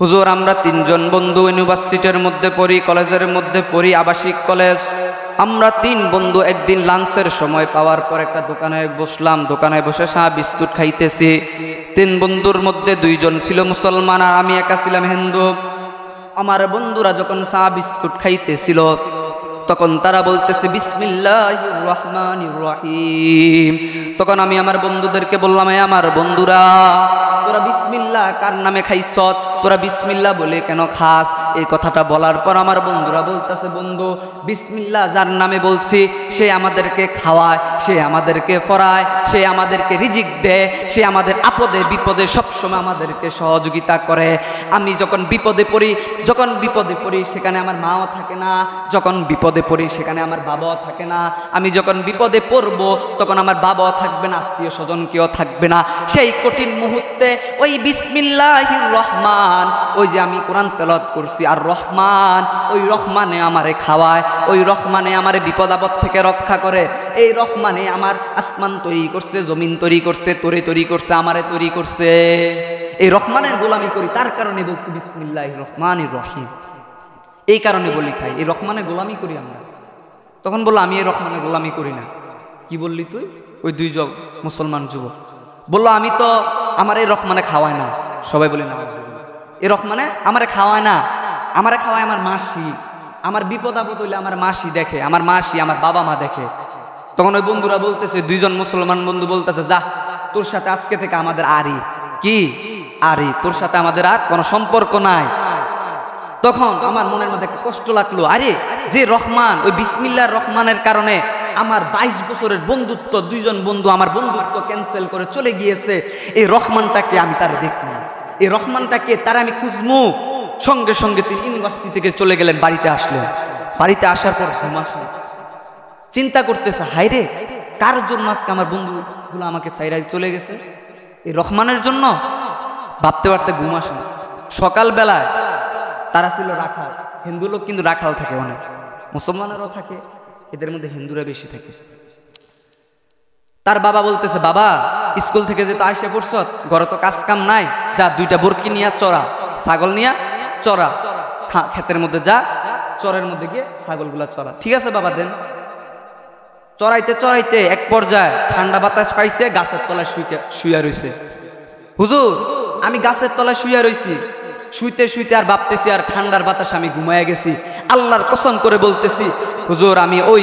হুজুর আমরা তিনজন বন্ধু ইউনিভার্সিটির মধ্যে পড়ি, কলেজের মধ্যে পড়ি, আবাসিক কলেজ। আমরা তিন বন্ধু একদিন লাঞ্চের সময় পাওয়ার পর একটা দোকানে বসলাম। দোকানে বসে চা বিস্কুট খাইতেছি। তিন বন্ধুর মধ্যে দুইজন ছিল মুসলমান আর আমি একা ছিলাম হিন্দু। আমার বন্ধুরা যখন চা বিস্কুট খাইতেছিল তখন তারা বলতেছে বিসমিল্লাহির রহমানির রহিম। তখন আমি আমার বন্ধুদেরকে বললাম, আমার বন্ধুরা তোরা বিসমিল্লাহ কার নামে খাইছ? তোরা বিসমিল্লাহ বলে কেন খাস? এই কথাটা বলার পর আমার বন্ধুরা বলতেছে, বন্ধু বিসমিল্লাহ যার নামে বলছি সে আমাদেরকে খাওয়ায়, সে আমাদেরকে পড়ায়, সে আমাদেরকে রিজিক দেয়, সে আমাদের আপদে বিপদে সবসময় আমাদেরকে সহযোগিতা করে। আমি যখন বিপদে পড়ি সেখানে আমার মাও থাকে না, যখন বিপদে পড়ি সেখানে আমার বাবাও থাকে না। আমি যখন বিপদে পড়বো তখন আমার বাবাও থাকবে না, আত্মীয় স্বজন কেউ থাকবে না। সেই কঠিন মুহূর্তে ওই বিসমিল্লাহির রহমান, ওই যে আমি কোরআন তেলাওয়াত করছি আর রহমান, ওই রহমানে আমারে খাওয়ায়, ওই রহমানে আমারে বিপদ আপদ থেকে রক্ষা করে। এই রহমানে আমার আসমান তৈরি করছে, জমিন তৈরি করছে, তোরে তৈরি করছে, আমারে তৈরি করছে। এই রহমানের গোলামি করি, তার কারণে বলছি বিসমিল্লাহির রহমানির রহিম। এই কারণে বলি খাই, এই রহমানের গোলামি করি আমরা। তখন বললো আমি এই রহমানের গোলামি করি না। কি বললি তুই? ওই দুইজন মুসলমান যুবক বললো আমি তো আমার এই রহমানে খাওয়ায় না। সবাই বলি না, এই রহমানে আমারে খাওয়ায় না, আমারে খাওয়ায় আমার মাসি। আমার বিপদ আপদ হইলে আমার মাসি দেখে, আমার মাসি আমার বাবা মা দেখে। তখন ওই বন্ধুরা বলতেছে, দুইজন মুসলমান বন্ধু বলতেছে, যা তোর সাথে আজকে থেকে আমাদের আরি কি আরি, তোর সাথে আমাদের আর কোনো সম্পর্ক নাই। তখন আমার মনের মধ্যে একটা কষ্ট লাগলো, আরে যে রহমান, ওই বিসমিল্লাহর রহমানের কারণে আমার 22 বছরের বন্ধুত্ব, দুইজন বন্ধু আমার বন্ধুত্ব ক্যান্সেল করে চলে গিয়েছে। এই রহমানটাকে আমি তার দেখি, এই রহমানটাকে তার আমি খুঁজমু। সঙ্গে সঙ্গে তিনি ইউনিভার্সিটি থেকে চলে গেলেন, বাড়িতে আসলেন। বাড়িতে আসার পর চিন্তা করতেছে, হায়রে কার জন্য আজকে আমার বন্ধুগুলো আমাকে সাইরাই চলে গেছে? এই রহমানের জন্য। ভাবতে পারতে ঘুম আসে না। সকালবেলায় তারা ছিল রাখাল, হিন্দু লোক কিন্তু রাখাল থাকে অনেক, মুসলমানেরও থাকে, এদের মধ্যে হিন্দুরা বেশি থাকে। তার বাবা বলতেছে, বাবা স্কুল থেকে যেহেতু আইসা পড়ছ, ঘরে তো কাজ কাম নাই, যা দুইটা বরকি নিয়ে চড়া, ছাগল নিয়ে চড়া, ক্ষেতের মধ্যে যা, চরের মধ্যে গিয়ে ছাগলগুলা চড়া। ঠিক আছে বাবা, দেন। চড়াইতে চড়াইতে এক পর্যায়ে ঠান্ডা বাতাস পাইছে, গাছের তলায় শুইয়া রইছে। হুজুর আমি গাছের তলায় শুইয়া রইছি, শুইতে শুইতে আর ভাবতেছি আর ঠান্ডার বাতাস আমি ঘুমাইয়া গেছি। আল্লাহর কসম করে বলতেছি, হুজুর আমি ওই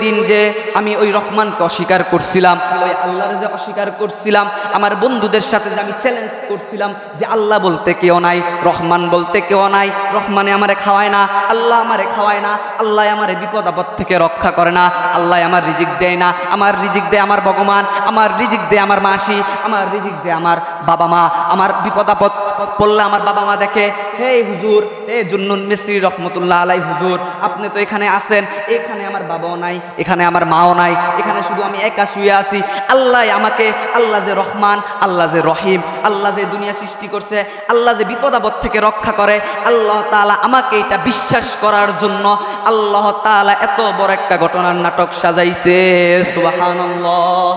দিন যে আমি ওই রহমানকে অস্বীকার করছিলাম, ওই আল্লাহর যে অস্বীকার করছিলাম, আমার বন্ধুদের সাথে যে আমি চ্যালেঞ্জ করছিলাম যে আল্লাহ বলতে কেউ নাই, রহমান বলতে কেউ নাই, রহমানে আমারে খাওয়ায় না, আল্লাহ আমারে খাওয়ায় না, আল্লাহ আমারে বিপদ আপদ থেকে রক্ষা করে না, আল্লাহ আমার রিজিক দেয় না, আমার রিজিক দেয় আমার ভগবান, আমার রিজিক দেয় আমার মাসি, আমার রিজিক দেয় আমার বাবা মা, আমার বিপদ আপদ পড়লে আমার বাবা মা দেখে। হে হুজুর, হে জুন্নুন মিসরি রহমতুল্লাহ আলাই হুজুর, আপনি তো এখানে আছেন, এখানে আমার বাবাও নাই, এখানে আমার মাও নাই, এখানে শুধু আমি একা শুয়ে আছি। আল্লাহ আমাকে, আল্লাহ যে রহমান, আল্লাহ যে রহিম, আল্লাহ যে দুনিয়া সৃষ্টি করছে, আল্লাহ যে বিপদ আপদ থেকে রক্ষা করে, আল্লাহ তাআলা আমাকে এটা বিশ্বাস করার জন্য আল্লাহ তাআলা এত বড় একটা ঘটনার নাটক সাজাইছে। সুবহানাল্লাহ।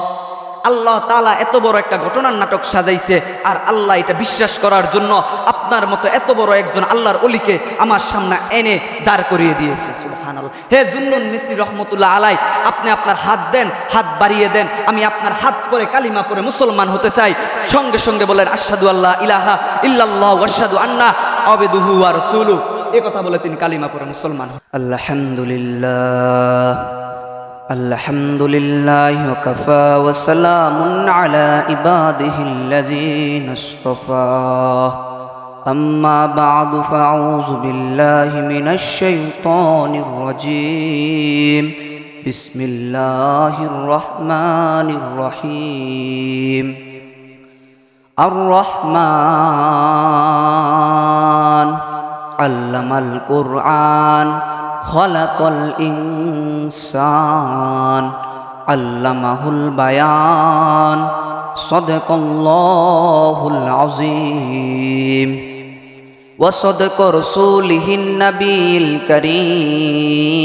আল্লাহ তাআলা এত বড় একটা ঘটনার নাটক সাজাইছে, আর আল্লাহ এটা বিশ্বাস করার জন্য আপনার মতো এত বড় একজন আল্লাহর ওলিকে আমার সামনে এনে দাঁড় করিয়ে দিয়েছে। সুবহানাল্লাহ। হে জুন্নুন মিসরি রহমতুল্লাহ আলাই, আপনি আপনার হাত দেন, হাত বাড়িয়ে দেন, আমি আপনার হাত পরে কালিমা পরে মুসলমান হতে চাই। সঙ্গে সঙ্গে বলেন আশহাদু আল্লা ইলাহা ইল্লাল্লাহ ওয়া আশহাদু আন্না আবদুহু ওয়া রাসূলুহু। এই কথা বলে তিনি কালিমা পরে মুসলমান। আলহামদুলিল্লাহ, আলহামদুলিল্লাহ ওয়াকাফা ওয়া সালামুন আলা ইবাদিহিল্লাযীনা ইসতাফা। আম্মা বা'দু ফাআউযু বিল্লাহি মিনাশ শাইতানির রাজীম। বিসমিল্লাহির রহমানির রহিম। আর রহমান আল্লামাল কুরআন খলাকাল ইনসান আল্লামাহুল বায়ান সাদাকাল্লাহুল আযীম ওয়া সাদাকা রাসূলুহুন নাবিয়্যুল কারীম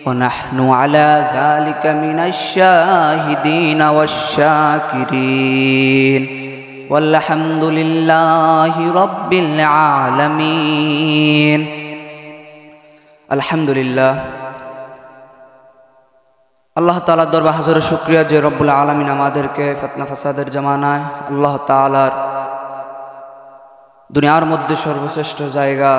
ওয়া নাহনু আলা যালিকা মিনাশ শাহিদিন ওয়াশ শাকিরিন ওয়ালহামদুলিল্লাহি রাব্বিল আলামিন। আলহামদুলিল্লাহ, আল্লাহ তাআলার দরবারে হাজারো শুকরিয়া যে রব্বুল আলামিন আমাদেরকে ফিতনা ফাসাদের জামানায় আল্লাহ তাআলার দুনিয়ার মধ্যে সর্বশ্রেষ্ঠ জায়গা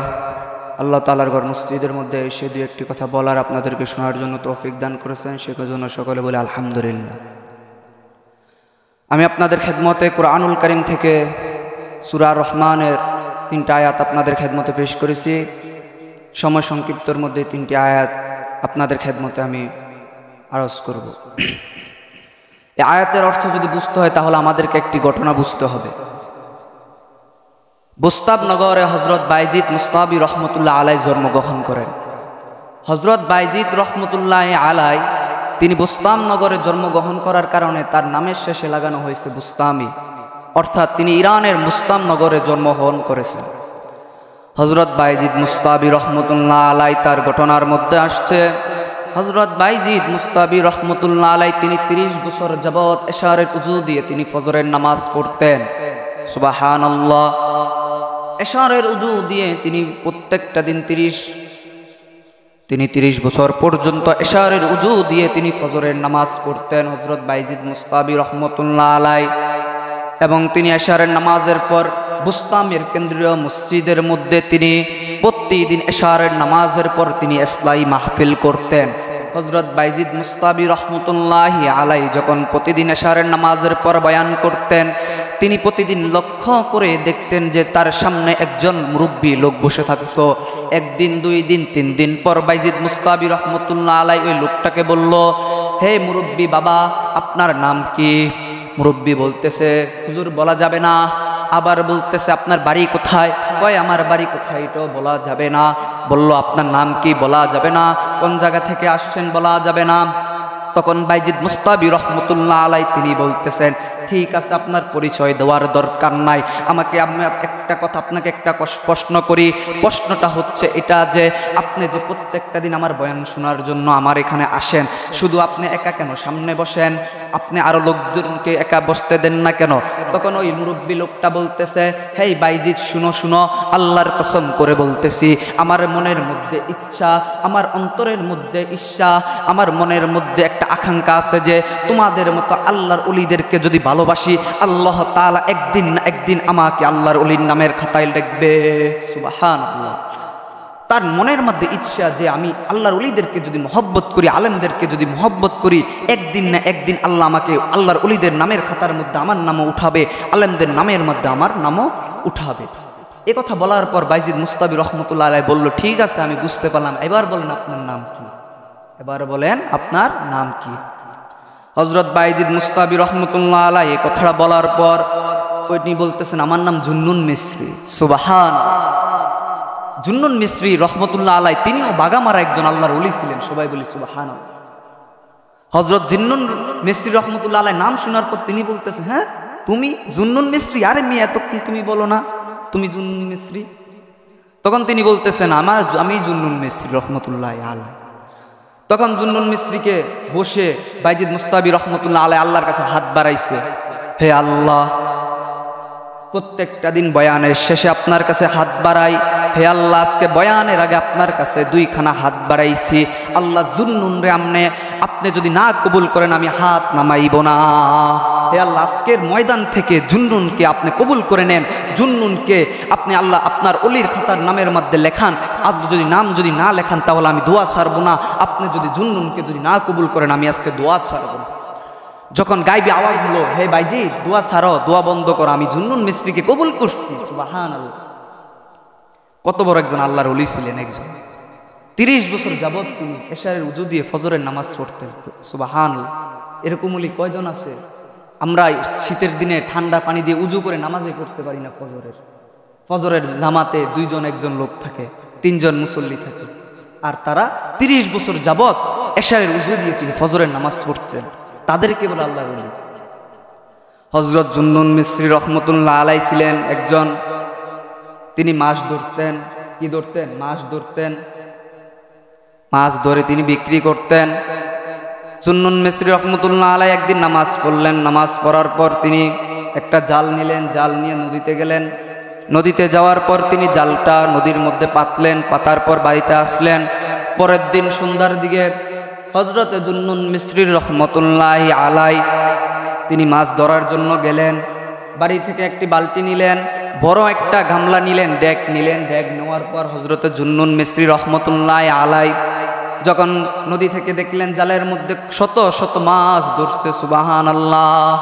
আল্লাহ তাআলার ঘর মসজিদের মধ্যে এসে দুই একটি কথা বলার আপনাদেরকে শোনার জন্য তৌফিক দান করেছেন, সেটার জন্য সকলে বলে আলহামদুলিল্লাহ। আমি আপনাদের খেদমতে কুরআনুল কারীম থেকে সূরা রহমানের 3টা আয়াত আপনাদের খেদমতে পেশ করেছি। সময় সংক্ষিপ্তর মধ্যে 3টি আয়াত আপনাদের খেদমতে আমি আরজ করব। এই আয়াতের অর্থ যদি বুঝতে হয় তাহলে আমাদেরকে একটি ঘটনা বুঝতে হবে। বুস্তাব নগরে হযরত বাইজিদ মুস্তাবি রহমতুল্লাহ আলাই জন্মগ্রহণ করেন। হযরত বাইজিদ রহমতুল্লাহ আলাই তিনি বুস্তাম নগরে জন্মগ্রহণ করার কারণে তার নামের শেষে লাগানো হয়েছে বুস্তামি, অর্থাৎ তিনি ইরানের বুস্তাম নগরে জন্মগ্রহণ করেছেন। হযরত বাইজিদ মুস্তাবি রহমতুল্লাহ আলাই তার ঘটনার মধ্যে আসছে, হযরত বাইজিদ মুস্তাবি রহমতুল্লাহ আলাই তিনি 30 বছর যাবৎ এশারের উজু দিয়ে তিনি ফজরের নামাজ পড়তেন। সুবহানাল্লাহ। এশারের উজু দিয়ে তিনি প্রত্যেকটা দিন 30 বছর পর্যন্ত এশারের উজু দিয়ে তিনি ফজরের নামাজ পড়তেন হযরত বাইজিদ মুস্তাবি রহমতুল্লাহ আলাই। এবং তিনি এশারের নামাজের পর বুস্তামের কেন্দ্রীয় মসজিদের মধ্যে তিনি প্রতিদিন এশারের নামাজের পর তিনি ইসলাহি মাহফিল করতেন। হযরত বাইজিদ মুস্তাবি রহমতুল্লাহি আলাই যখন প্রতিদিন এশারের নামাজের পর বয়ান করতেন, তিনি প্রতিদিন লক্ষ্য করে দেখতেন যে তার সামনে একজন মুরব্বী লোক বসে থাকতো। একদিন, 2 দিন, 3 দিন পর বাইজিদ মুস্তাবি রহমতুল্লাহ আলাই ওই লোকটাকে বলল, হে মুরব্বী বাবা, আপনার নাম কি? মুরব্বী বলতেছে, হুজুর বলা যাবে না। আবার বলতেছে, আপনার বাড়ি কোথায়? কয় আমার বাড়ি কোথায় এটাও বলা যাবে না। বলল, আপনার নাম কি? বলা যাবে না। কোন জায়গা থেকে আসছেন? বলা যাবে না। তখন বাইজিদ মুস্তাবি রহমতুল্লাহ আলাই তিনি বলতেছেন, ঠিক আছে, আপনার পরিচয় দেওয়ার দরকার নাই। আমি একটা কথা আপনাকে একটা প্রশ্ন করি। প্রশ্নটা হচ্ছে এটা যে আপনি যে প্রত্যেকটা দিন আমার বয়ান শোনার জন্য আমার এখানে আসেন, শুধু আপনি একা কেন সামনে বসেন? আপনি আরো লোকজনকে একা বসতে দেন না কেন? তখন ওই মুরব্বী লোকটা বলতেছে, হেই বাইজিদ, শুনো শুনো, আল্লাহর কসম করে বলতেছি, আমার মনের মধ্যে ইচ্ছা, আমার অন্তরের মধ্যে ঈর্ষা, আমার মনের মধ্যে একটা আকাঙ্ক্ষা আছে যে তোমাদের মতো আল্লাহর ওলিদেরকে যদি ভালোবাসি, আল্লাহ তাআলা একদিন না একদিন আমাকে আল্লাহর ওলির নামের খাতায় লিখবে। সুবহানাল্লাহ। তার মনের মধ্যে ইচ্ছা যে আমি আল্লাহর ওলিদেরকে যদি মহব্বত করি, আলেমদেরকে যদি মহব্বত করি, একদিন না একদিন আল্লাহ আমাকে আল্লাহর ওলিদের নামের খাতার মধ্যে আমার নামও উঠাবে, আলেমদের নামের মধ্যে আমার নামও উঠাবে। এ কথা বলার পর বাইজিদ মুস্তাবি রহমতুল্লাহ আলাই বলল, ঠিক আছে, আমি বুঝতে পারলাম, এবার বলেন আপনার নাম কি? এবার বলেন আপনার নাম কি? হযরত বাইজিদ মুস্তাবি রহমতুল্লাহ আলাই এই কথাটা বলার পর উনি বলতেছেন, আমার নাম জুন্নুন মিসরি। সুবহানাল্লাহ। জুন্নুন মিসরি রহমতুল্লাহ আলাই তিনিও বাগামারা একজন আল্লাহর ওলি ছিলেন। সবাই বলি সুবহানাল্লাহ। হযরত জুন্নুন মিসরি রহমতুল্লাহ আলাই নাম শোনার পর তিনি বলতেছেন, হ্যাঁ তুমি জুন্নুন মিসরি? আরে মেয়ে, এতক্ষণ তুমি বলো না তুমি জুন্নুন মিসরি? তখন তিনি বলতেছেন, আমি জুন্নুন মিসরি রহমতুল্লাহ আলাই। তখন জুন্নুন মিসরিকে বসে বাইজিদ মুস্তাবি রহমতুল্লাহ আলাই আল্লাহর কাছে হাত বাড়াইছে, হে আল্লাহ, প্রত্যেকটা দিন বয়ানের শেষে আপনার কাছে হাত বাড়াই। হে আল্লাহ, আজকে বয়ানের আগে আপনার কাছে 2খানা হাত বাড়াইছি। আল্লাহ, জুন্নুন রে আপনি যদি না কবুল করেন আমি হাত নামাইব না। হে আল্লাহ, আজকের ময়দান থেকে জুন্নুনকে আপনি কবুল করে নেন। জুন্নুনকে আপনি আল্লাহ আপনার ওলির খাতার নামের মধ্যে লেখান। আপনি যদি নাম না লেখান তাহলে আমি দোয়া ছাড়বো না। আপনি যদি জুন্নুনকে যদি না কবুল করেন আমি আজকে দোয়া ছাড়বো না। যখন গাইবি আওয়াজ হলো, হে বাইজিদ দোয়া ছাড়ো, দোয়া বন্ধ করো, আমি জুন্নুন মিসরিকে কবুল করছি। সুবহানাল্লাহ। কত বড় একজন আল্লাহর ওলি ছিলেন। একজন 30 বছর যাবৎ তিনি এশারের উজু দিয়ে ফজরের নামাজ পড়তেন। সুবহানাল্লাহ। এরকম ওলি কয়জন আছে? আমরা শীতের দিনে ঠান্ডা পানি দিয়ে উজু করে নামাজে পড়তে পারি না। ফজরের জামাতে 2-1 লোক থাকে, 3 জন মুসল্লি থাকে, আর তারা 30 বছর যাবৎ এশারের উজু দিয়ে তিনি ফজরের নামাজ পড়তেন। তাদেরকে বলে আল্লাহর ওলি। হযরত জুন্নুন মিসরি রহমতুল্লাহ আলাই ছিলেন একজন, তিনি মাছ ধরতেন। কি ধরতেন? মাছ ধরতেন। মাছ ধরে তিনি বিক্রি করতেন। জুন্নুন মিসরি রহমতুল্লাহ আলাই একদিন নামাজ পড়লেন। নামাজ পড়ার পর তিনি একটা জাল নিলেন, জাল নিয়ে নদীতে গেলেন। নদীতে যাওয়ার পর তিনি জালটা নদীর মধ্যে পাতলেন, পাতার পর বাড়িতে আসলেন। পরের দিন সন্ধ্যার দিকে হযরতে জুন্নুন মিসরি রহমতুল্লাহি আলাই তিনি মাছ ধরার জন্য গেলেন। বাড়ি থেকে একটি বালতি নিলেন, বড় একটা গামলা নিলেন, ডেক নিলেন। ডেক নেওয়ার পর হযরতে জুন্নুন মিসরি রহমতুল্লাহি আলাই যখন নদী থেকে দেখলেন জালের মধ্যে শত শত মাছ ধরছে, সুবহানাল্লাহ,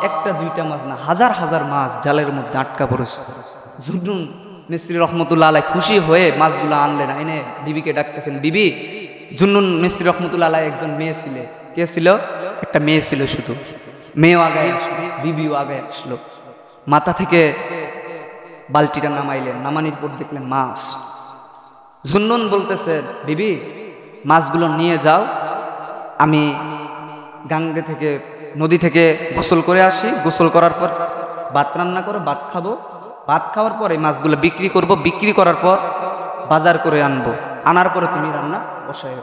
একটা দুইটা মাছ না, হাজার হাজার মাছ জালের মধ্যে আটকা পড়েছে। জুন্নুন মিসরি রহমতুল্লাহ আলাই খুশি হয়ে মাছগুলো আনলেন, এনে বিবিকে ডাকতেছেন, বিবি, জুন্নুন মিসরি রহমতুল্লাহ আলাই একজন মেয়ে ছিল। কে ছিল? একটা মেয়ে ছিল শুধু। মেয়েও আগে আসলো, বিবিও আগে আসলো। মাথা থেকে বালতিটা নামাইলেন, নামানির পর দেখলেন মাছ। জুন্নুন বলতেছে, বিবি, মাছগুলো নিয়ে যাও, আমি গাঙ্গে থেকে নদী থেকে গোসল করে আসি, গোসল করার পর ভাত রান্না করে ভাত খাবো, ভাত খাওয়ার পরে মাছগুলো বিক্রি করব, বিক্রি করার পর বাজার করে আনবো, আনার পরে তুমি রান্না বসাই।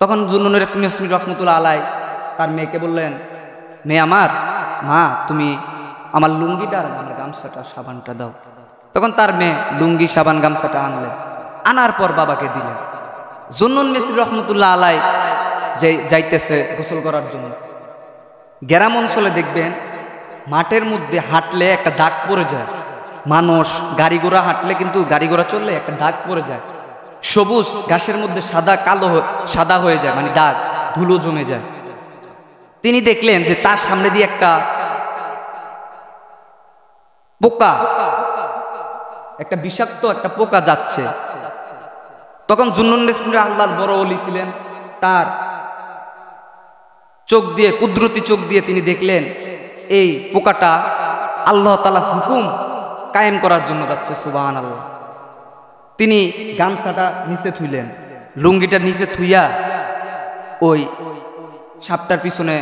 তখন জুন্নুন মিসরি রহমতুল্লাহ আলাই তার মেয়েকে বললেন, মেয়ে আমার, মা তুমি আমার লুঙ্গিটা আর আমার গামছাটা সাবানটা দাও। তখন তার মেয়ে লুঙ্গি সাবান গামছাটা আনলেন, আনার পর বাবাকে দিলেন। জুন্নুন মিসরি রহমতুল্লাহ আলাই যাইতেছে গোসল করার জন্য। গ্রাম অঞ্চলে দেখবেন মাঠের মধ্যে হাঁটলে একটা দাগ পড়ে যায়, মানুষ গাড়ি ঘোড়া হাঁটলে কিন্তু গাড়ি ঘোড়া চললে একটা দাগ পড়ে যায়, সবুজ ঘাসের মধ্যে সাদা কালো সাদা হয়ে যায়, মানে দাগ, ধুলো জমে যায়। তিনি দেখলেন যে তার সামনে দিয়ে একটা পোকা, একটা বিষাক্ত একটা পোকা যাচ্ছে। তখন জুন্নুন মিসরি আল্লাহর বড় ওলি ছিলেন, তার চোখ দিয়ে, কুদরতি চোখ দিয়ে তিনি দেখলেন এই পোকাটা আল্লাহ তাআলার হুকুম কায়েম করার জন্য যাচ্ছে, সুবহানাল্লাহ। তিনি গামছাটা নিচে থুইলেন, লুঙ্গিটা নিচে থুইয়া ওই সাপটার পিছনে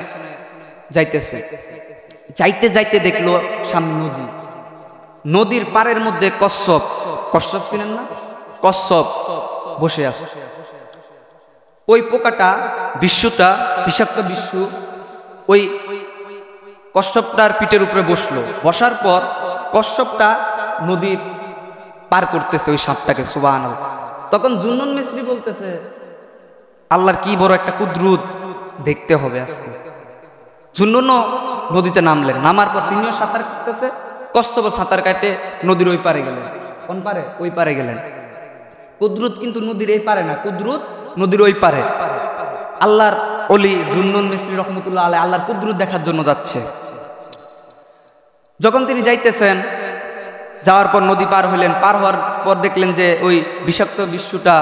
যাইতেছে। যাইতে যাইতে দেখলো সামনে নদী, নদীর পাড়ের মধ্যে কচ্ছপ, কচ্ছপ ছিলেন না, কচ্ছপ বসে আছে। ওই পোকাটা, বিশ্বটা, বিষাক্ত বিশ্ব ওই কচ্ছপটার পিঠের উপরে বসলো। বসার পর কচ্ছপটা নদীর পার করতেছে ওই সাপটাকে, সুবহানাল্লাহ। তখন জুন্নুন মিসরি বলতেছে, আল্লাহর কি বড় একটা কুদরত, দেখতে হবে আজকে। জুন্নুনও নদীতে নামলেন, নামার পর তিনিও সাঁতার কাটতেছে, কচ্ছপ সাঁতার কাটে নদীর ওই পারে গেলেন। কোন পারে? ওই পারে গেলেন। কুদরত কিন্তু নদীর এই পারে না, কুদরত নদীর ওই পারে। আল্লাহর ওলি জুন্নুন মিসরি রহমতুল্লাহ আলাইহি আল্লাহর কুদরত দেখার জন্য যাচ্ছে। যখন তিনি যাইতেছেন, যাওয়ার পর নদী পার হইলেন, পার হওয়ার পর দেখলেন যে ওই বিষাক্ত বিশ্বটা,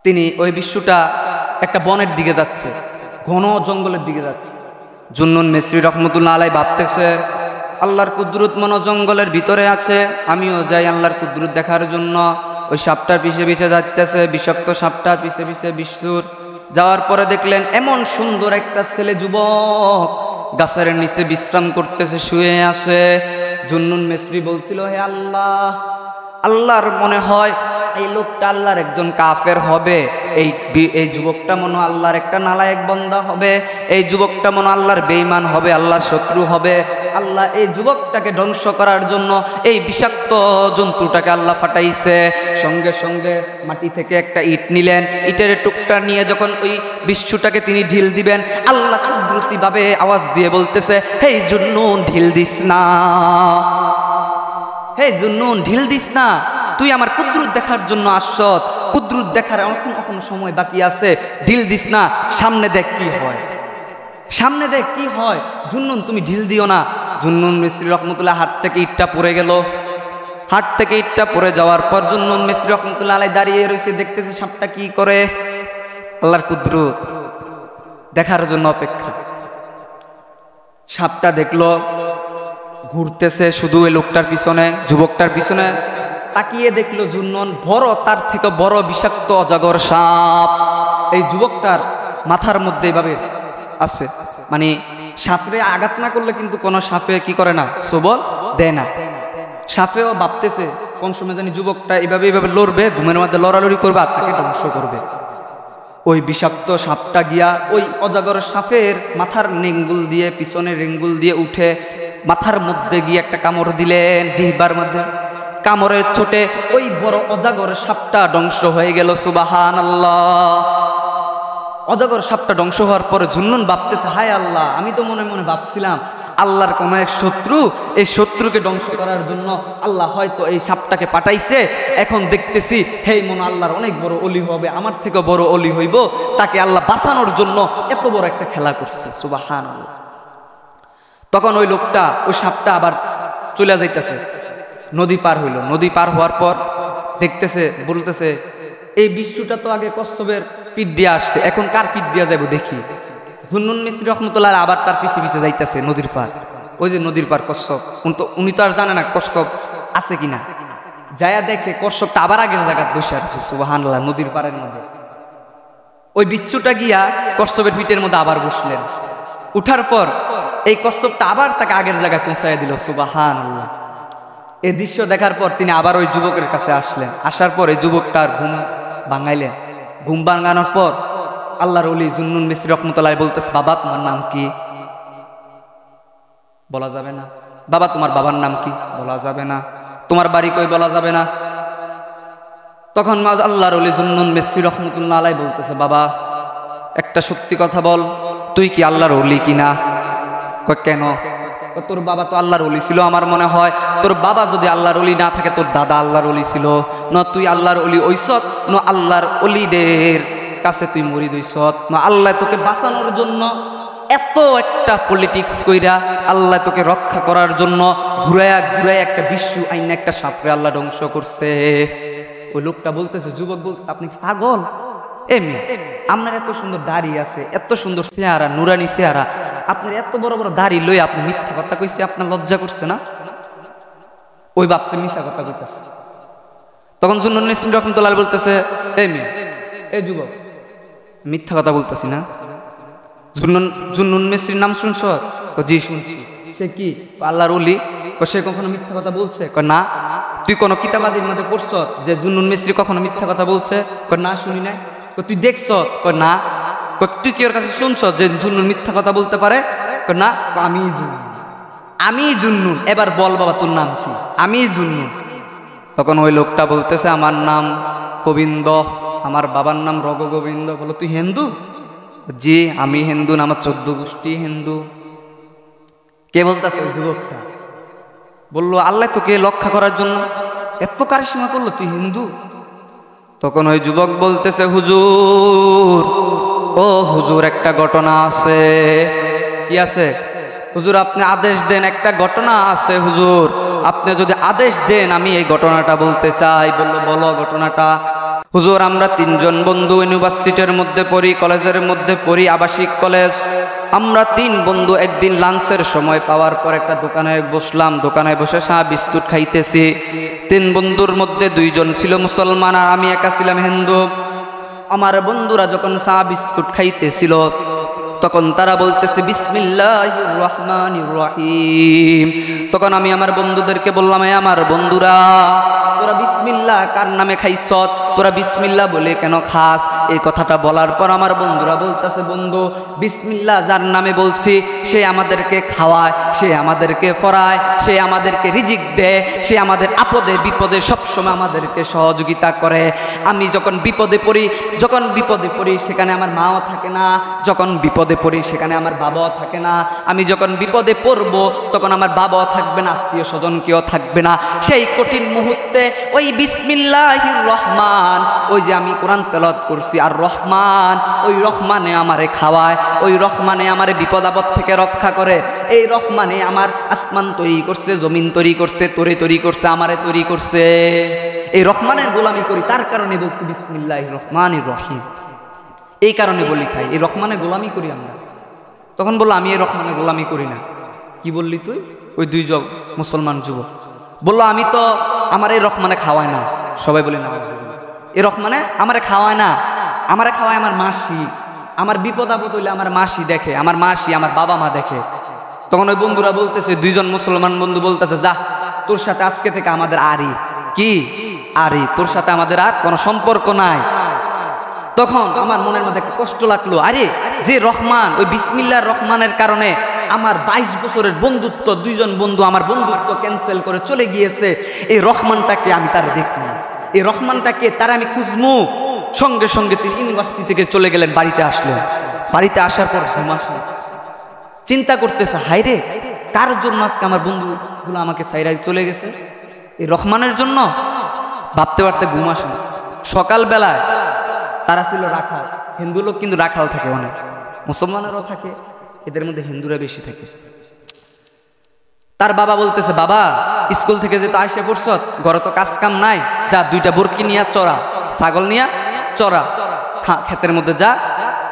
তিনি ওই বিশ্বটা একটা বনের দিকে যাচ্ছে, ঘন জঙ্গলের দিকে যাচ্ছে। জুন্নুন মিসরি রহমতুল্লাহ আলাইহি ভাবতেছে, আল্লাহর কুদরত মনো জঙ্গলের ভিতরে আছে, আমিও যাই আল্লাহর কুদরত দেখার জন্য। ওই সাপটার পিছে পিছে যাইতেছে, বিষাক্ত সাপটার পিছে পিছে বিশ্বর। যাওয়ার পরে দেখলেন এমন সুন্দর একটা ছেলে, যুবক, গাছের নিচে বিশ্রাম করতেছে, শুয়ে আছে। জুন্নুন মিসরি বলছিল, হে আল্লাহ, আল্লাহর মনে হয় এই লোকটা আল্লাহর একজন কাফের হবে, এই যুবকটা মনে আল্লাহর একটা নালায়েক বান্দা হবে, এই যুবকটা মনে আল্লাহর বেঈমান হবে, আল্লাহর শত্রু হবে। আল্লাহ এই যুবকটাকে ধ্বংস করার জন্য এই বিষাক্ত জন্তুটাকে আল্লাহ ফাটাইছে। সঙ্গে সঙ্গে মাটি থেকে একটা ইট নিলেন, ইটের টুকটা নিয়ে যখন ওই বিশ্বটাকে তিনি ঢিল দিবেন, আল্লাহ কুদরতি ভাবে আওয়াজ দিয়ে বলতেছে, হে জুন্নুন, ঢিল দিস না, হে জুন্নুন, ঢিল দিস না, তুই আমার কুদরত দেখার জন্য আসছত, কুদরত দেখার এখন সময় বাকি আছে, ঢিল দিস না, সামনে দেখ কি হয়, সামনে দেখ কি হয়, জুন্নুন তুমি ঢিল দিও না। জুন্নুন মিসরি রহমতুল্লাহ হাত থেকে ইটটা পড়ে গেল। হাত থেকে ইটটা পড়ে যাওয়ার পর জুন্নুন মিসরি রহমতুল্লাহ আলাইহি দাঁড়িয়ে রয়েছে, দেখতেছে সাপটা কি করে, আল্লাহর কুদরত দেখার জন্য অপেক্ষা। সাপটা দেখলো ঘুরতেছে শুধু ওই লোকটার পিছনে, যুবকটার পিছনে। তাকিয়ে দেখলো জুন্নুন বড়, তার থেকে বড় বিষাক্ত অজগর সাপ এই যুবকটার মাথার মধ্যে এভাবে আছে। মানে সাপে আঘাত না করলে কিন্তু কোনো সাপে কি করে না, সবল দেয় না। সাপেও ভাবতেছে কোন সময় জানি যুবকটা এভাবে এভাবে লড়বে, ঘুমের মধ্যে লড়ালড়ি করবে আর তাকে ধ্বংস করবে। ওই বিষাক্ত সাপটা গিয়া ওই অজাগর সাপের মাথার রেঙ্গুল দিয়ে, পিছনের রেঙ্গুল দিয়ে উঠে মাথার মধ্যে গিয়ে একটা কামড় দিলেন, জিহ্বার মধ্যে। কামড়ের চোটে ওই বড় অজাগর সাপটা ধ্বংস হয়ে গেল। সুবহানাল্লাহ। অজাগর সাপটা ধ্বংস হওয়ার পরে জুন্নুন ভাবতেছে, হায় আল্লাহ, আমি তো মনে মনে ভাবছিলাম আল্লাহর কোন এক শত্রু, এই শত্রুকে ধ্বংস করার জন্য আল্লাহ হয়তো এই সাপটাকে পাঠাইছে। এখন দেখতেছি হেই মনে আল্লাহর অনেক বড় অলি হবে, আমার থেকে বড় অলি হইব, তাকে আল্লাহ বাঁচানোর জন্য এত বড় একটা খেলা করছে। সুবহানাল্লাহ। তখন ওই লোকটা, ওই সাপটা আবার চলে যাইতেছে, নদী পার হইল। নদী পার হওয়ার পর দেখতেছে, বলতেছে, এই বিষ্ণুটা তো আগে কচ্ছপের পিঠ দিয়ে আসছে, এখন কার পিঠ দিয়ে যাবো দেখি। জুন্নুন মিস্ত্রি রহমতুল্লাহ আবার তার পিছে পিছে যাইতেছে নদীর পার। ওই যে নদীর পার কচ্ছপ, উনি তো আর জানে না কচ্ছপ আছে কিনা। যায়া দেখে কচ্ছপটা আবার আগের জায়গায় বসে আছে। সুবহানাল্লাহ। নদীর পাড়ের মধ্যে ওই বিচ্ছুটা গিয়া কচ্ছপের পিঠের মধ্যে আবার বসলেন। উঠার পর এই কচ্ছপটা আবার তাকে আগের জায়গায় পৌঁছাইয়া দিল। সুবহানাল্লাহ। এই দৃশ্য দেখার পর তিনি আবার ওই যুবকের কাছে আসলেন। আসার পর এই যুবকটার ঘুম ভাঙাইলেন। ঘুম ভাঙানোর পর আল্লাহর ওলি জুন্নুন মিস্ত্রি রহমতুল্লাহ বলতেছে, বাবা তোমার নাম কি? বলা যাবে না। বাবা তোমার বাবার নাম কি? বলা যাবে না। তোমার বাড়ি কই? বলা যাবে না। তখন আল্লাহর ওলি জুন্নুন মিস্ত্রি রহমতুল্লাহ আলাই বলতেছে, বাবা একটা সত্যি কথা বল, তুই কি আল্লাহর ওলি কিনা? কেন? তোর বাবা তো আল্লাহর ওলি ছিল। আমার মনে হয় তোর বাবা যদি আল্লাহর ওলি না থাকে, তোর দাদা আল্লাহর ওলি ছিল। না তুই আল্লাহর ওলি ওইসত, না আল্লাহর ওলিদের কাছে তুই মরি দইছত, না আল্লাহ তোকে বাঁচানোর জন্য এত একটা পলিটিক্স কইরা আল্লাহ তোকে রক্ষা করার জন্য ঘুরায়া ঘুরায়া একটা বিশ্ব আইন একটা সাপরে আল্লাহ ধ্বংস করছে। ওই লোকটা বলতেছে, যুবক বলতেছে, আপনি কি পাগল? এমনি আপনার এত সুন্দর দাড়ি আছে, এত সুন্দর চেহারা, নুরানি চেহারা, আপনার এত বড় বড় দাড়ি লই আপনি মিথ্যা কথা কইছে, আপনার লজ্জা করছে না? ওই বাপসে মিথ্যা কথা কইতেছে। তখন জুন্নুন মিস্ত্রি রহমতুল্লাহ বলতেছে, এই যুবক মিথ্যা কথা বলতেছি না। জুন্নুন মিস্ত্রির নাম শুনছ? জি শুনছি। সে কি আল্লাহর ওলি? সে কখনো মিথ্যা কথা বলছে? না। তুই কোন কিতাবাদির মধ্যে পড়ছ যে জুন্নুন মিস্ত্রি কখনো মিথ্যা কথা বলছে? না শুনি নাই। তুই দেখছ? না। তুই কি ওর কাছে শুনছ যে জুন্নুন মিথ্যা কথা বলতে পারে? না। আমি জুন্নুন, আমি জুন্নুন। এবার বল বাবা তোর নাম কি? আমি জুন্নুন। তখন ওই লোকটা বলতেছে, আমার নাম গোবিন্দ, আমার বাবার নাম রঘুগোবিন্দ। বলো তুই হিন্দু? জি আমি হিন্দু, আমার 14 গোষ্ঠী হিন্দু। কে বলতেছে? ওই যুবকটা বললো, আল্লাহ তোকে রক্ষা করার জন্য এত কারিশমা করলো, তুই হিন্দু? তখন ওই যুবক বলতেছে, হুজুর, ও হুজুর একটা ঘটনা আছে। কি আছে? হুজুর আপনি আদেশ দেন, একটা ঘটনা আছে হুজুর, আপনি যদি আদেশ দেন আমি এই ঘটনাটা বলতে চাই। বললো বলো ঘটনাটা। হুজুর আমরা 3 জন বন্ধু ইউনিভার্সিটির মধ্যে পড়ি, কলেজের মধ্যে পড়ি, আবাসিক কলেজ। আমরা 3 বন্ধু একদিন লাঞ্চের সময় পাওয়ার পর একটা দোকানে বসলাম। দোকানে বসে চা বিস্কুট খাইতেছি। 3 বন্ধুর মধ্যে 2 জন ছিল মুসলমান আর আমি একা ছিলাম হিন্দু। আমার বন্ধুরা যখন চা বিস্কুট খাইতেছিল তখন তারা বলতেছে বিসমিল্লাহির রহমানির রহিম। তখন আমি আমার বন্ধুদেরকে বললাম, আমার বন্ধুরা তোরা বিসমিল্লাহ কার নামে খাইছ? তোরা বিসমিল্লাহ বলে কেন খাস? এই কথাটা বলার পর আমার বন্ধুরা বলতেছে, বন্ধু বিসমিল্লাহ যার নামে বলছি সে আমাদেরকে খাওয়ায়, সে আমাদেরকে পড়ায়, সে আমাদেরকে রিজিক দেয়, সে আমাদের আপদে বিপদে সবসময় আমাদেরকে সহযোগিতা করে। আমি যখন বিপদে পড়ি সেখানে আমার মাও থাকে না, যখন বিপদে পড়ি সেখানে আমার বাবাও থাকে না। আমি যখন বিপদে পড়বো তখন আমার বাবাও থাকবে না, আত্মীয় স্বজন কেউ থাকবে না। সেই কঠিন মুহূর্তে ওই বিসমিল্লাহির রহমান, ওই যে আমি কোরআন তেলাওয়াত করছি, আর রহমান, ওই রহমানে আমারে খাওয়ায়, ওই রহমানে আমারে বিপদ আপদ থেকে রক্ষা করে। এই রহমানে আমার আসমান তৈরি করছে, জমিন তৈরি করছে, তোরে তৈরি করছে, আমারে তৈরি করছে। এই রহমানের গোলামি করি, তার কারণে বলছি বিসমিল্লাহির রহমানির রহিম। এই কারণে বলি খাই, এই রহমানের গোলামি করি আমরা। তখন বললো আমি এই রহমানের গোলামি করি না। কি বললি তুই? ওই 2 জন মুসলমান যুবক বললো, আমি তো আমার এই রহমানে খাওয়ায় না। সবাই বলি না, এই রহমানে আমারে খাওয়ায় না, আমারে খাওয়ায় আমার মাসি। আমার বিপদ আপদ হইলে আমার মাসি দেখে, আমার মাসি, আমার বাবা মা দেখে। তখন ওই বন্ধুরা বলতেছে, 2 জন মুসলমান বন্ধু বলতেছে, যা তোর সাথে আজকে থেকে আমাদের আরি কি আরি, তোর সাথে আমাদের আর কোনো সম্পর্ক নাই। তখন আমার মনের মধ্যে একটা কষ্ট লাগলো, আরে যে রহমান, ওই বিসমিল্লাহর রহমানের কারণে আমার 22 বছরের বন্ধুত্ব, দুইজন বন্ধু আমার বন্ধুত্ব ক্যান্সেল করে চলে গিয়েছে, এই রহমানটাকে আমি তার দেখবো, এই রহমানটাকে তার আমি খুঁজবো। সঙ্গে সঙ্গে তিনি ইউনিভার্সিটি থেকে চলে গেলেন, বাড়িতে আসলেন। বাড়িতে আসার পর ঘুম আসলেন, চিন্তা করতেছে, হায়রে কার জন্য আজকে আমার বন্ধুগুলো আমাকে সাইরাই চলে গেছে, এই রহমানের জন্য। ভাবতে পারতে ঘুম আসে না। সকালবেলায় তারা ছিল রাখাল, হিন্দু লোক কিন্তু রাখাল থাকে অনেক, মুসলমানেরও থাকে, এদের মধ্যে হিন্দুরা বেশি থাকে। তার বাবা বলতেছে, বাবা স্কুল থেকে যে তো আইসে পড়ছ, ঘরে তো কাজ কাম নাই, যা 2টা বরকি নিয়ে চড়া, ছাগল নিয়ে চড়া, ক্ষেতের মধ্যে যা,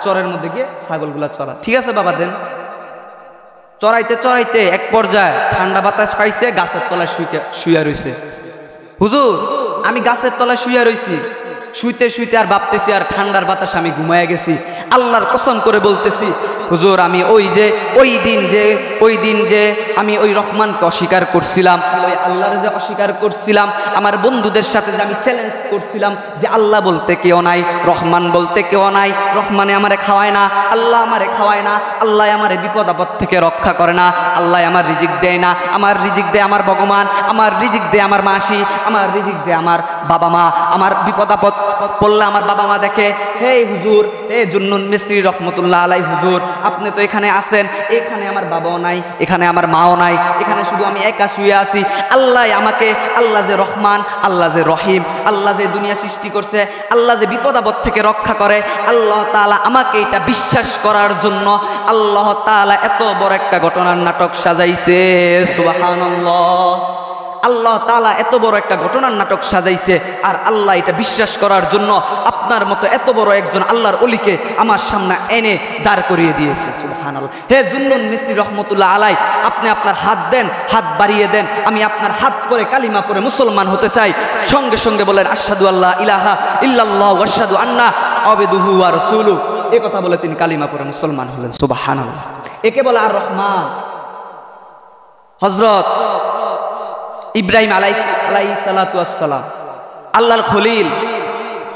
চরের মধ্যে গিয়ে ছাগলগুলা চড়া। ঠিক আছে বাবা, দেন। চড়াইতে চড়াইতে এক পর্যায়ে ঠান্ডা বাতাস পাইছে, গাছের তলায় শুইয়া রইছে। হুজুর আমি গাছের তলায় শুইয়া রইছি, শুইতে শুইতে আর ভাবতেছি, আর ঠান্ডার বাতাস আমি ঘুমাইয়া গেছি। আল্লাহর কসম করে বলতেছি, হুজুর আমি ওই দিন যে আমি ওই রহমানকে অস্বীকার করছিলাম, ওই আল্লাহর যে অস্বীকার করছিলাম, আমার বন্ধুদের সাথে যে আমি চ্যালেঞ্জ করছিলাম যে আল্লাহ বলতে কেউ নাই, রহমান বলতে কেউ নাই, রহমানে আমারে খাওয়ায় না, আল্লাহ আমারে খাওয়ায় না, আল্লাহ আমারে বিপদ আপদ থেকে রক্ষা করে না, আল্লাহ আমার রিজিক দেয় না, আমার রিজিক দেয় আমার ভগবান, আমার রিজিক দেয় আমার মাসি, আমার রিজিক দেয় আমার বাবা মা, আমার বিপদ আপদ পড়লে আমার বাবা মা দেখে। হে হুজুর, হে জুন্নুন মিসরি রহমতুল্লাহ আলাই হুজুর, আপনি তো এখানে আছেন, এখানে আমার বাবাও নাই, এখানে আমার মাও নাই, এখানে শুধু আমি একা শুয়ে আছি। আল্লাহ আমাকে, আল্লাহ যে রহমান, আল্লাহ যে রহিম, আল্লাহ যে দুনিয়া সৃষ্টি করছে, আল্লাহ যে বিপদ আপদ থেকে রক্ষা করে, আল্লাহ তাআলা আমাকে এটা বিশ্বাস করার জন্য আল্লাহ তাআলা এত বড় একটা ঘটনার নাটক সাজাইছে। সুবহানাল্লাহ, আল্লাহ তাআলা এত বড় একটা ঘটনার নাটক সাজাইছে, আর আল্লাহ এটা বিশ্বাস করার জন্য আপনার মতো এত বড় একজন আল্লাহর ওলিকে আমার সামনে এনে দাঁড় করিয়ে দিয়েছে। সুবহানাল্লাহ। হে জুন্নুন মিসরি রহমতুল্লাহ আলাই, আপনি আপনার হাত দেন, হাত বাড়িয়ে দেন, আমি আপনার হাত পরে কালিমা পরে মুসলমান হতে চাই। সঙ্গে সঙ্গে বলেন আশহাদু আল্লা ইলাহা ইল্লাল্লাহ ওয়া আশহাদু আন্না আবদুহু ওয়া রাসূলুহু। এই কথা বলে তিনি কালিমা পরে মুসলমান হলেন। সুবহানাল্লাহ। একে বলে আর রহমান। হযরত ইব্রাহিম আলাইহিস সালাতু ওয়াস সালাম, আল্লাহর খলিল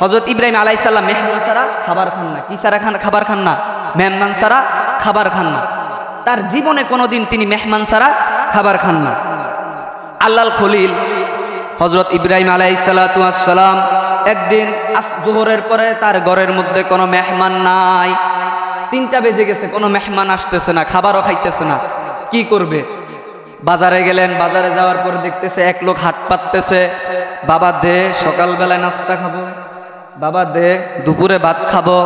হযরত ইব্রাহিম আলাইহিস সালাম মেহমান ছাড়া খাবার খান না। কি ছাড়া খাবার খান না? মেহমান ছাড়া খাবার খান না। তার জীবনে কোনোদিন তিনি মেহমান ছাড়া খাবার খান না। আল্লাহর খলিল হযরত ইব্রাহিম আলাইহিস সালাতু ওয়াস সালাম একদিন জোহরের পরে তার ঘরের মধ্যে কোনো মেহমান নাই। 3টা বেজে গেছে, কোনো মেহমান আসতেছে না, খাবারও খাইতেছে না। কি করবে? বাজারে গেলেন, বাজারে যাওয়ার পর দেখতেছে এক লোক হাট পাততেছে। বাবা দে, সকালবেলায় নাস্তা খাবো, বাবা দে দুপুরে ভাত খাবো,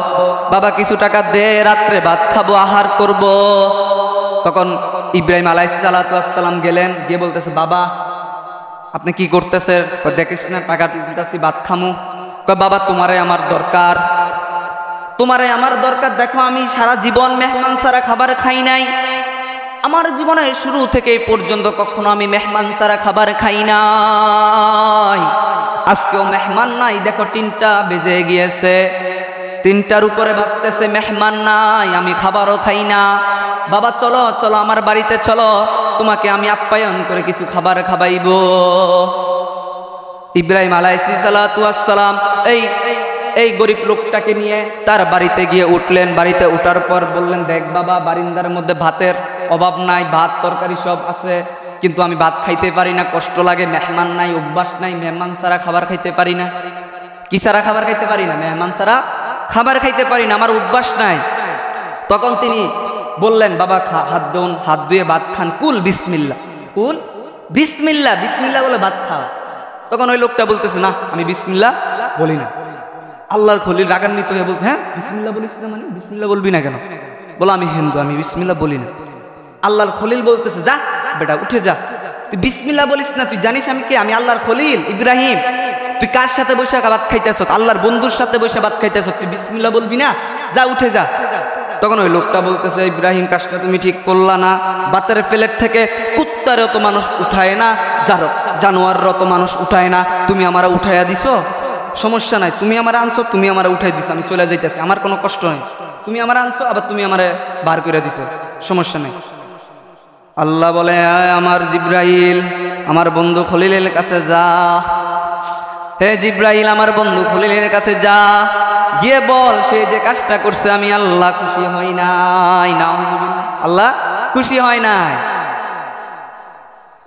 বাবা কিছু টাকা দে রাত্রে ভাত খাবো, আহার করব। তখন ইব্রাহিম আলাইহিস সালাতু ওয়াস সালাম গেলেন, গিয়ে বলতেছে, বাবা আপনি কি করতেছেন? দেখিস না টাকা দিতেছি, ভাত খামু। কয় বাবা তোমারে আমার দরকার, তোমারে আমার দরকার। দেখো আমি সারা জীবন মেহমান ছাড়া খাবার খাই নাই, আমার জীবনের শুরু থেকে পর্যন্ত কখনো আমি মেহমান ছাড়া খাবার খাই নাই। আজকেও মেহমান নাই, দেখো 3টা বেজে গিয়েছে, 3টার উপরে বাজতেছে, মেহমান নাই, আমি খাবারও খাই না। বাবা চলো চলো আমার বাড়িতে চলো, তোমাকে আমি আপ্যায়ন করে কিছু খাবার খাবাইব। ইব্রাহিম আলাইহিস সালাতু ওয়াস সালাম এই গরিব লোকটাকে নিয়ে তার বাড়িতে গিয়ে উঠলেন। বাড়িতে উঠার পর বললেন, দেখ বাবা বারিন্দার মধ্যে ভাতের অভাব নাই, ভাত তরকারি সব আছে, কিন্তু আমি ভাত খাইতে পারি না, কষ্ট লাগে, মেহমান নাই, অভ্যাস নাই, মেহমান ছাড়া খাবার খাইতে পারি না। কি ছাড়া খাবার খাইতে পারি না? মেহমান ছাড়া খাবার খাইতে পারি না, আমার অভ্যাস নাই। তখন তিনি বললেন, বাবা হাত ধুন, হাত ধুয়ে ভাত খান, কুল বিসমিল্লাহ, কুল বিসমিল্লাহ, বিসমিল্লাহ বলে ভাত খাও। তখন ওই লোকটা বলতেছে, না আমি বিসমিল্লাহ বলি না। আল্লাহর খলিল রাগান্বিত হয়ে বলছে, হ্যাঁ বিসমিল্লাহ বলিস না মানে? বিসমিল্লাহ বলবি না কেন? বলো আমি হিন্দু, আমি বিসমিল্লাহ বলি না। আল্লাহর খলিল বলতেছে, যা বেটা উঠে যা, তুই বিসমিল্লাহ বলিস না, তুই জানিস আমি কে? আমি আল্লাহর খলিল ইব্রাহিম। তুই কার সাথে বসে ভাত খাইতেছ? আল্লাহর বন্ধুর সাথে বসে ভাত খাইতেছ, তুই বিসমিল্লাহ বলবি না? যা উঠে যা। তখন ওই লোকটা বলতেছে, ইব্রাহিম কাজটা তুমি ঠিক করলা না, ভাতের প্লেট থেকে কুত্তারও তো মানুষ উঠায় না, জানোয়ারও তো মানুষ উঠায় না, তুমি আমারা উঠাইয়া দিছো, সমস্যা নাই, তুমি আমার আনছো, তুমি আমার উঠাই দিছো, আমি চলে যাইতেছি, আমার কোনো কষ্ট নেই, তুমি আমার আনছো আবার তুমি আমারে বার করে দিছো, সমস্যা নেই। আল্লাহ বলে, আমার জিব্রাইল আমার বন্ধু খলিলের কাছে যা, হে জিব্রাইল আমার বন্ধু খলিলের কাছে যা, গিয়ে বল সে যে কাজটা করছে আমি আল্লাহ খুশি হই নাই। নাউজুবিল্লাহ, আল্লাহ খুশি হয় নাই।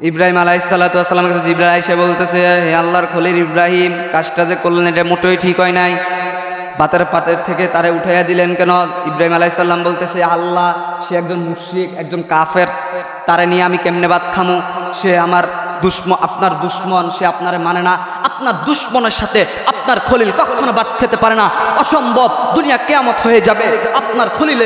ইব্রাহিম আলাইহিস সালাতু ওয়াস সালামের কাছে জিব্রাইল এসে বলতেছে, হে আল্লাহর খলিল ইব্রাহিম, কাজটা যে করলেন এটা মোটেই ঠিক হয় নাই। বাতের পাটের থেকে তারে উঠাইয়া দিলেন কেন? ইব্রাহিম আলাইহিস সালাম বলতেছে, আল্লাহ সে একজন মুশরিক, একজন কাফের, তারে নিয়ে আমি কেমনে ভাত খামু? সে আমার দুশ্মন, আপনার দুশ্মন, সে আপনারে মানে না। আপনার দুশ্মনের সাথে আপনার খলিল কখনো ভাত খেতে পারে না, অসম্ভব। দুনিয়া কিয়ামত হয়ে যাবে, আপনার খলিল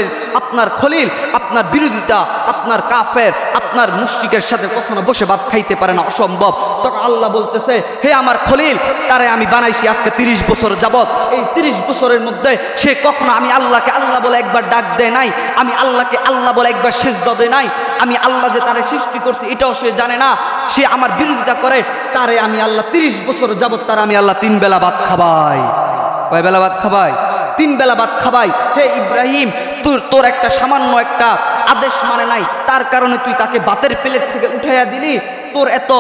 আপনার বিরোধিতা, আপনার কাফের, আপনার মুশরিকের সাথে কখনো বসে ভাত খাইতে পারে না, অসম্ভব। তখন আল্লাহ বলতেছে, হে আমার খলিল, তারে আমি বানাইছি আজকে 30 বছর যাবত। এই 30 বছরের মধ্যে সে কখনো আমি আল্লাহকে আল্লাহ বলে একবার ডাক দেয় নাই, আমি আল্লাহকে আল্লাহ বলে একবার সিজদা দেয় নাই। আমি আল্লাহ যে তারে সৃষ্টি করছি এটাও সে জানে না, সে আমার বিরোধিতা করে। তারে আমি আল্লাহ 30 বছর যাবত তারে আমি আল্লাহ 3 বেলা ভাত খাবাই। কয় বেলা ভাত খাবাই? 3 বেলা ভাত খাবাই। হে ইব্রাহিম, তোর একটা সামান্য একটা আদেশ মানে নাই, তার কারণে তুই তাকে ভাতের প্লেট থেকে উঠাইয়া দিলি। তোর এত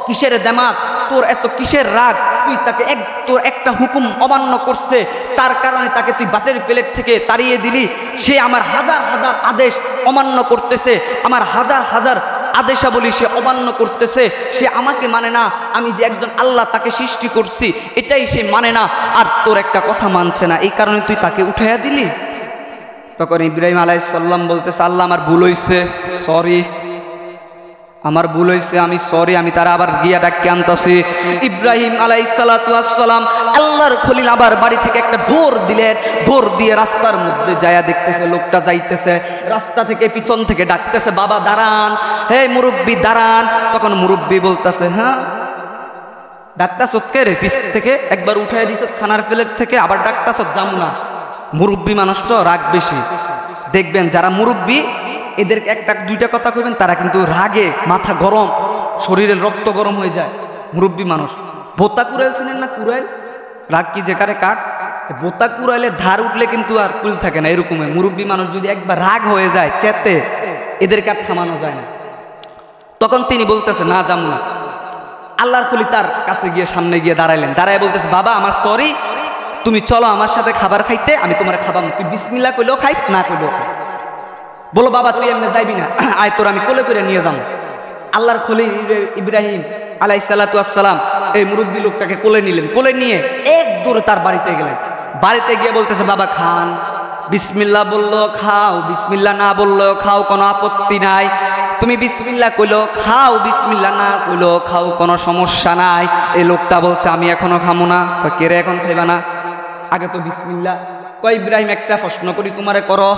কিসের দেমাগ, তোর এত কিসের রাগ? তুই তাকে তোর একটা হুকুম অমান্য করছে, তার কারণে তাকে তুই ভাতের প্লেট থেকে তাড়িয়ে দিলি। সে আমার হাজার হাজার আদেশ অমান্য করতেছে, আমার হাজার হাজার আদেশাবলী সে অমান্য করতেছে। সে আমাকে মানে না, আমি যে একজন আল্লাহ তাকে সৃষ্টি করছি এটাই সে মানে না, আর তোর একটা কথা মানছে না, এই কারণে তুই তাকে উঠাইয়া দিলি। তখন ইব্রাহিম আলাইহিস সালাম বলতেছে, আল্লাহ আমার ভুল হইছে, সরি, আমার ভুল হয়েছে, আমি সরি। আমি তারা আবার গিয়া ডাকে আনতাছি। ইব্রাহিম আলাইহিস সালাতু ওয়াস সালাম আল্লাহর খলিল আবার বাড়ি থেকে একটা দৌড় দিলেন। দৌড় দিয়ে রাস্তার মধ্যে যায়া দেখতেছে লোকটা যাইতেছে, রাস্তা থেকে পিছন থেকে ডাকতেছে, বাবা দাঁড়ান, হে মুরব্বি দাঁড়ান। তখন মুরব্বি বলতেছে, হ্যাঁ ডাকতাছ কে রে? পিছ থেকে একবার উঠাই দিছ খানার প্লেট থেকে, আবার ডাকতাছ, যাম না। মুরব্বি মানুষটা রাগ বেশি, দেখবেন যারা মুরব্বি এদেরকে একটা দুইটা কথা কইবেন, তারা কিন্তু রাগে মাথা গরম, শরীরের রক্ত গরম হয়ে যায়। মুরব্বী মানুষ বোতা কুড়াইল চিনেন না? কুড়াইল, রাগ কি যেকারে কাঠ, বোতা কুড়াইলে ধার উঠলে কিন্তু আর কুল থাকে না, এরকমের মুরব্বী মানুষ যদি একবার রাগ হয়ে যায় চেতে, এদেরকে আর থামানো যায় না। তখন তিনি বলতেছে, না যাম না। আল্লাহর খলিল তার কাছে গিয়ে সামনে গিয়ে দাঁড়াইলেন, দাঁড়ায় বলতেছে, বাবা আমার সরি, তুমি চলো আমার সাথে খাবার খাইতে, আমি তোমার খাবার, তুই বিসমিল্লাহ কইলেও খাইস, না কইলেও খাইস। বলো বাবা তুই এমনি যাইবি না, আয় তোর আমি কোলে করে নিয়ে যাবো। আল্লাহর খলিল ইব্রাহিম আলাইহিস সালাতু ওয়াস সালাম এই মুরব্বী লোকটাকে কোলে নিলেন, কোলে নিয়ে এক দৌড়ে তার বাড়িতে গেলেন। বাড়িতে গিয়ে বলতেছে, বাবা খান, বিসমিল্লাহ বললো খাও, বিসমিল্লাহ না বললো খাও, কোনো আপত্তি নাই। তুমি বিসমিল্লাহ কইলো খাও, বিসমিল্লাহ না কইলো খাও, কোনো সমস্যা নাই। এই লোকটা বলছে, আমি এখনো খামো না। কেরে এখন খাইবা না? আগে তো বিসমিল্লাহ। কয় ইব্রাহিম একটা প্রশ্ন করি তোমারে করো,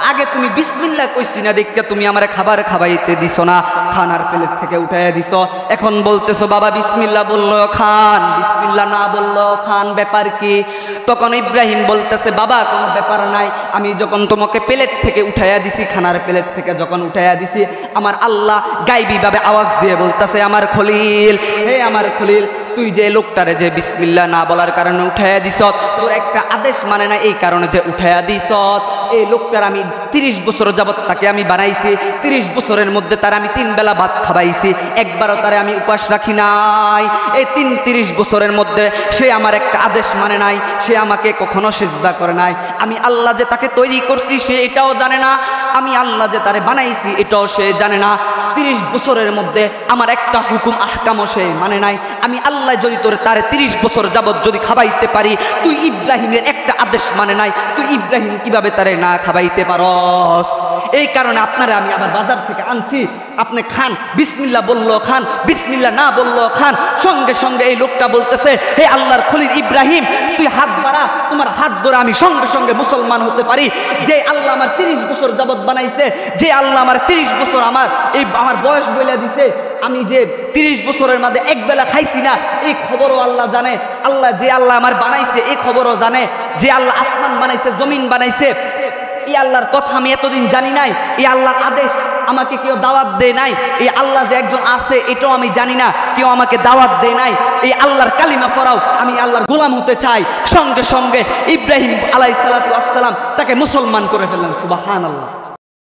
আগে তুমি বিসমিল্লাহ কইছি না দেখে তুমি আমারে খাবার খাবাইতে দিছো না, খানার প্লেট থেকে উঠাইয়া দিছো, এখন বলতেছো বাবা বিসমিল্লাহ বললো খান, বিসমিল্লাহ না বললো খান, ব্যাপার কি? তখন ইব্রাহিম বলতেছে, বাবা কোনো ব্যাপার নাই, আমি যখন তোমাকে প্লেট থেকে উঠাইয়া দিছি, খানার প্লেট থেকে যখন উঠাইয়া দিছি, আমার আল্লাহ গায়বী ভাবে আওয়াজ দিয়ে বলতেছে, আমার খলিল, হে আমার খলিল, তুই যে লোকটারে যে বিসমিল্লাহ না বলার কারণে উঠাইয়া দিছ, তোর একটা আদেশ মানে না, এই কারণে যে উঠাইয়া দিছ, এই লোকটার আমি 30 বছর যাবত তাকে আমি বানাইছি, 30 বছরের মধ্যে তার আমি 3 বেলা ভাত খাবাইছি, একবারও তারে আমি উপাস রাখি নাই। এই 30 বছরের মধ্যে সে আমার একটা আদেশ মানে নাই, সে আমাকে কখনো সিজদা করে নাই। আমি আল্লাহ যে তাকে তৈরি করছি সে এটাও জানে না, আমি আল্লাহ যে তারে বানাইছি এটাও সে জানে না। 30 বছরের মধ্যে আমার একটা হুকুম আহকামও সে মানে নাই। আমি আল্লাহ যদি তোরে তারে 30 বছর যাবত যদি খাবাইতে পারি, তুই ইব্রাহিমের একটা আদেশ মানে নাই, তুই ইব্রাহিম কিভাবে তারে না খাবাইতে পারস? এই কারণে আপনারা আমি আবার বাজার থেকে আনছি, আপনি খান, বিসমিল্লাহ বললো খান, বিসমিল্লাহ না বললো খান। সঙ্গে সঙ্গে এই লোকটা বলতেছে, হে আল্লাহর খলিল ইব্রাহিম, তুই হাত বাড়া, তোমার হাত ধরে আমি সঙ্গে সঙ্গে মুসলমান হতে পারি। যে আল্লাহ আমার 30 বছর যাবত বানাইছে, যে আল্লাহ আমার 30 বছর আমার বয়স বইলা দিছে, আমি যে 30 বছরের মাঝে এক বেলা খাইছি না, এই খবরও আল্লাহ জানে। আল্লাহ যে আল্লাহ আমার বানাইছে এই খবরও জানে, যে আল্লাহ আসমান বানাইছে, জমিন বানাইছে, এই আল্লাহর কথা আমি এতদিন জানি নাই, এই আল্লাহর আদেশ আমাকে কেউ দাওয়াত দেয় নাই, এই আল্লাহ যে একজন আছে এটাও আমি জানি না, কেউ আমাকে দাওয়াত দেয় নাই, এই আল্লাহর কালিমা পড়াও, আমি আল্লাহর গোলাম হতে চাই। সঙ্গে সঙ্গে ইব্রাহিম আলাইহিস সালাতু ওয়াস সালাম তাকে মুসলমান করে ফেললেন। সুবহানাল্লাহ।